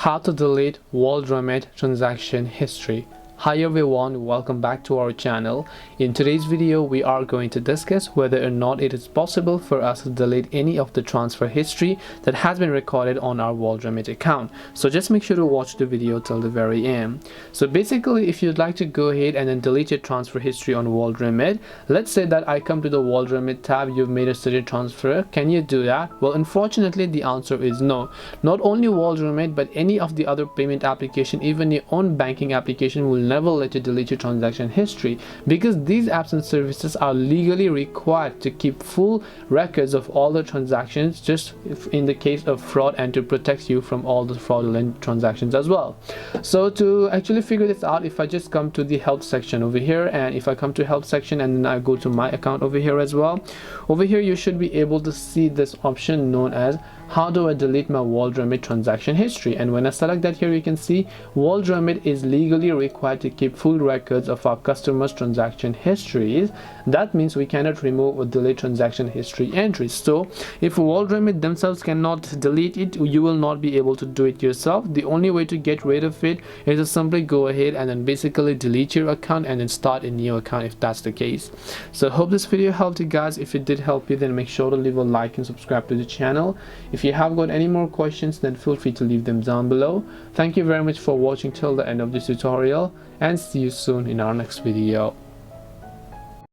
How to delete WorldRemit transaction history. Hi everyone, welcome back to our channel. In today's video we are going to discuss whether or not it is possible for us to delete any of the transfer history that has been recorded on our WorldRemit account. So just make sure to watch the video till the very end. So basically, if you'd like to go ahead and then delete your transfer history on WorldRemit, let's say that I come to the WorldRemit tab, you've made a certain transfer. Can you do that? Well, unfortunately the answer is no. Not only WorldRemit but any of the other payment application, even your own banking application, will never let you delete your transaction history, because these apps and services are legally required to keep full records of all the transactions, just in the case of fraud, and to protect you from all the fraudulent transactions as well. So to actually figure this out, if I just come to the help section over here, and if I come to help section and then I go to my account over here as well, over here you should be able to see this option known as how do I delete my WorldRemit transaction history. And when I select that, here you can see WorldRemit is legally required to keep full records of our customers' transaction histories. That means we cannot remove or delete transaction history entries. So if WorldRemit themselves cannot delete it, you will not be able to do it yourself. The only way to get rid of it is to simply go ahead and then basically delete your account and then start a new account if that's the case. So hope this video helped you guys. If it did help you, then make sure to leave a like and subscribe to the channel. If you have got any more questions, then feel free to leave them down below. Thank you very much for watching till the end of this tutorial, and see you soon in our next video.